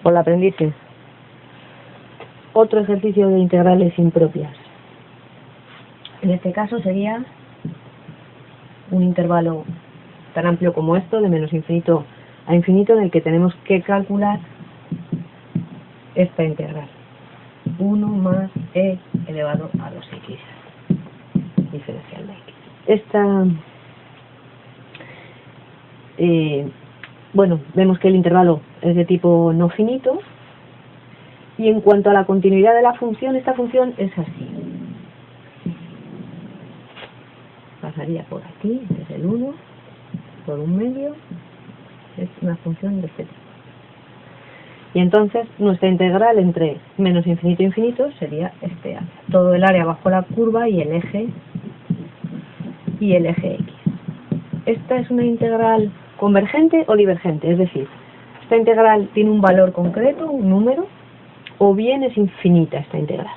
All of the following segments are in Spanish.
Hola, aprendices. Otro ejercicio de integrales impropias. En este caso sería un intervalo tan amplio como esto, de menos infinito a infinito, en el que tenemos que calcular esta integral. 1 más e elevado a 2x, diferencial de x. Bueno, vemos que el intervalo es de tipo no finito, y en cuanto a la continuidad de la función, esta función es así. Pasaría por aquí, este es el 1, por un medio, es una función de este tipo. Y entonces nuestra integral entre menos infinito e infinito sería este área. Todo el área bajo la curva y el eje x. Esta es una integral convergente o divergente, es decir, esta integral tiene un valor concreto, un número, o bien es infinita esta integral.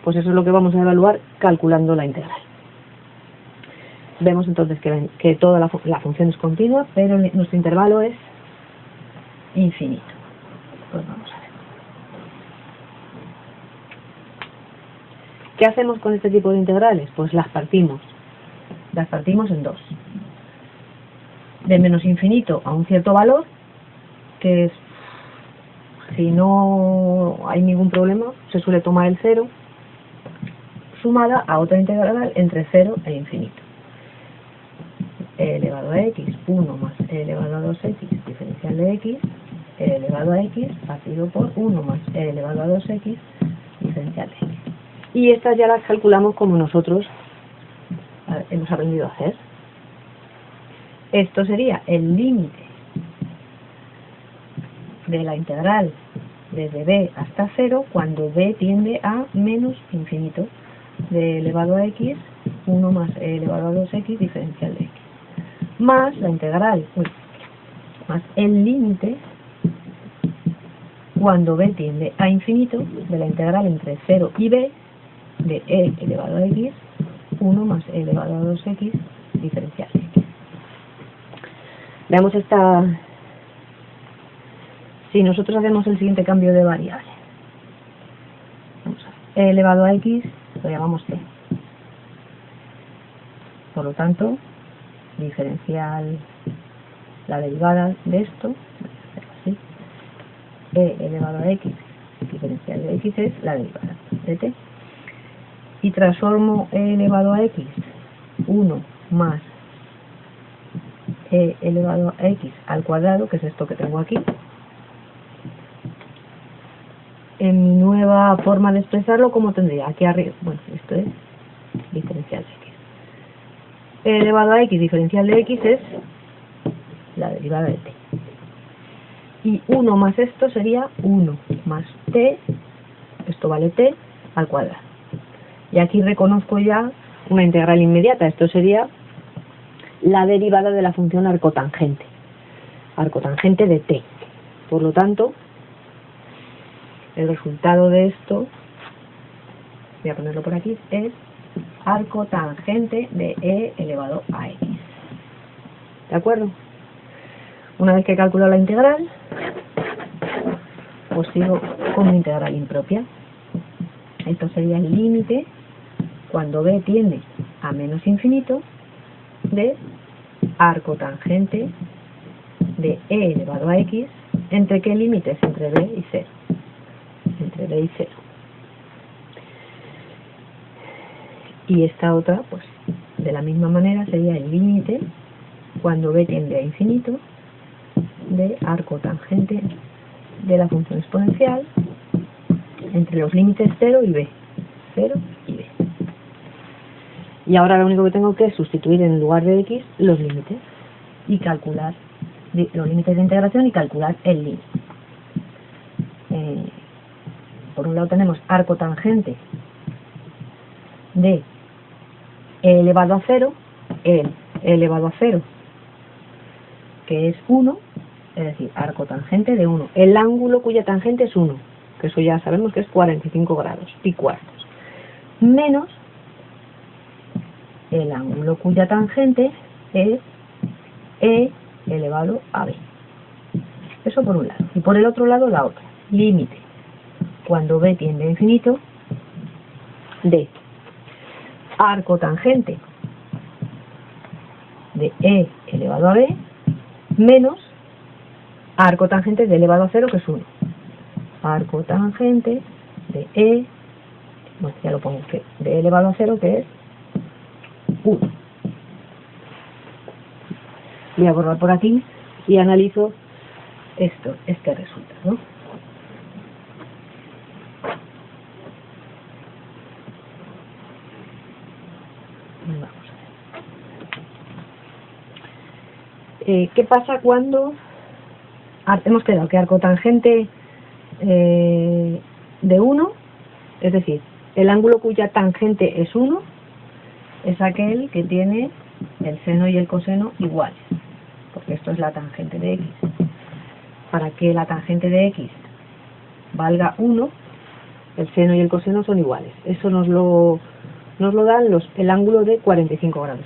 Pues eso es lo que vamos a evaluar calculando la integral. Vemos entonces que toda la función es continua, pero nuestro intervalo es infinito. Pues vamos a ver. ¿Qué hacemos con este tipo de integrales? Pues las partimos. Las partimos en dos. De menos infinito a un cierto valor, que es, si no hay ningún problema, se suele tomar el 0, sumada a otra integral entre 0 e infinito. E elevado a x, 1 más e elevado a 2x, diferencial de x, e elevado a x, partido por 1 más e elevado a 2x, diferencial de x. Y estas ya las calculamos como nosotros hemos aprendido a hacer. Esto sería el límite de la integral desde b hasta 0 cuando b tiende a menos infinito, de elevado a x, 1 más e elevado a 2x, diferencial de x, más la integral, más el límite cuando b tiende a infinito de la integral entre 0 y b de e elevado a x, 1 más e elevado a 2x, diferencial de x. Veamos esta. Si nosotros hacemos el siguiente cambio de variable, vamos a ver, e elevado a x lo llamamos t. Por lo tanto, diferencial, la derivada de esto, así, e elevado a x, diferencial de x es la derivada de t. Y transformo e elevado a x, 1 más e elevado a x al cuadrado, que es esto que tengo aquí, en mi nueva forma de expresarlo, como tendría aquí arriba. Bueno, esto es diferencial de x. E elevado a x diferencial de x es la derivada de t. Y 1 más esto sería 1 más t, esto vale t, al cuadrado. Y aquí reconozco ya una integral inmediata. Esto sería la derivada de la función arcotangente de t. Por lo tanto, el resultado de esto, voy a ponerlo por aquí, es arcotangente de e elevado a x. ¿De acuerdo? Una vez que he calculado la integral, pues sigo con mi integral impropia. Esto sería el límite cuando b tiende a menos infinito de arcotangente de e elevado a x. ¿Entre qué límites? Entre b y 0. Entre b y 0. Y esta otra, pues de la misma manera, sería el límite cuando b tiende a infinito de arcotangente de la función exponencial entre los límites 0 y b. 0 y b. Y ahora lo único que tengo que es sustituir en lugar de x los límites y calcular los límites de integración y calcular el límite. Por un lado tenemos arcotangente de e elevado a 0, e elevado a 0, que es 1, es decir, arcotangente de 1. El ángulo cuya tangente es 1, que eso ya sabemos que es 45 grados, pi cuartos, menos el ángulo cuya tangente es e elevado a b. Eso por un lado. Y por el otro lado la otra. Límite, cuando b tiende a infinito, de arco tangente de e elevado a b menos arco tangente de elevado a 0, que es 1. Arco tangente de e, bueno, ya lo pongo, que de elevado a 0, que es 1. Voy a borrar por aquí y analizo este resultado. Vamos a ver. ¿Qué pasa cuando hemos quedado que arco tangente de 1, es decir, el ángulo cuya tangente es 1, es aquel que tiene el seno y el coseno iguales, porque esto es la tangente de x. Para que la tangente de x valga 1, el seno y el coseno son iguales. Eso nos lo dan el ángulo de 45 grados,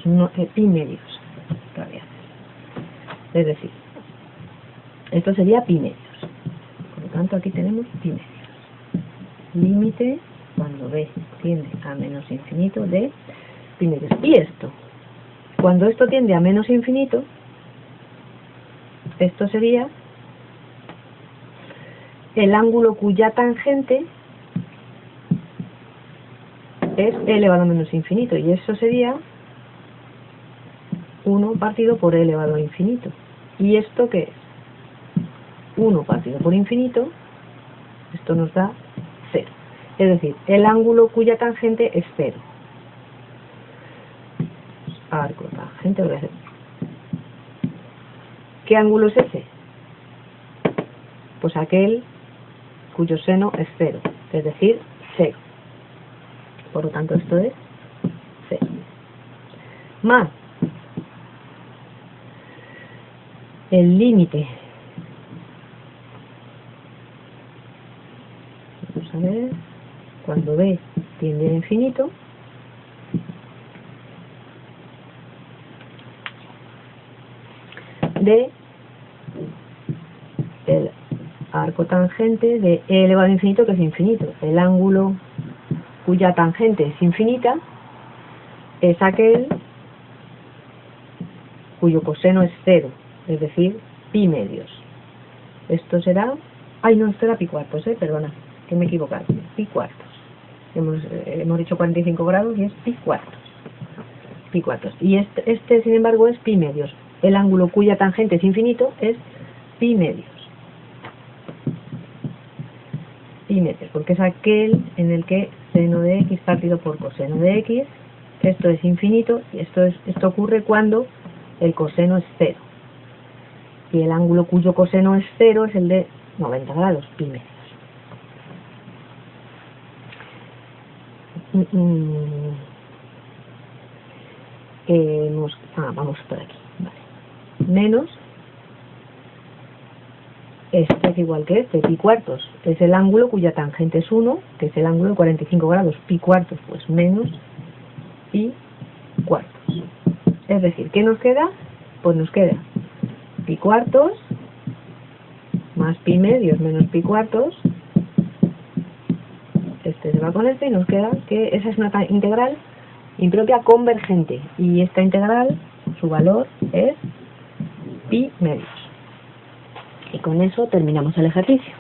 pi medios radianes. Es decir, esto sería pi medios. Por lo tanto, aquí tenemos pi medios. Límite cuando b tiende a menos infinito de pi medios. Y esto, cuando esto tiende a menos infinito, esto sería el ángulo cuya tangente es e elevado a menos infinito, y eso sería 1 partido por e elevado a infinito. ¿Y esto qué es? 1 partido por infinito, esto nos da 0. Es decir, el ángulo cuya tangente es 0. Arco tangente, voy a hacer. ¿Qué ángulo es ese? Pues aquel cuyo seno es 0, es decir, 0. Por lo tanto, esto es 0. Más el límite. Vamos a ver, cuando b tiende a infinito, de el arco tangente de e elevado a infinito, que es infinito. El ángulo cuya tangente es infinita es aquel cuyo coseno es 0, es decir, pi medios. Esto será... Ay, no, esto era pi cuartos, perdona, que me he equivocado. Pi cuartos. Hemos dicho 45 grados y es pi cuartos. Pi cuartos. Y este, sin embargo, es pi medios. El ángulo cuya tangente es infinito es pi medios. Pi medios, porque es aquel en el que seno de x partido por coseno de x, esto es infinito, y esto ocurre cuando el coseno es 0. Y el ángulo cuyo coseno es 0 es el de 90 grados, pi medios. Vamos por aquí, vale. Menos este es igual que este, pi cuartos. Es el ángulo cuya tangente es 1, que es el ángulo de 45 grados. Pi cuartos, pues menos pi cuartos. Es decir, ¿qué nos queda? Pues nos queda pi cuartos más pi medios menos pi cuartos. Este se va con este y nos queda que esa es una integral impropia convergente. Y esta integral, su valor es pi medios. Y con eso terminamos el ejercicio.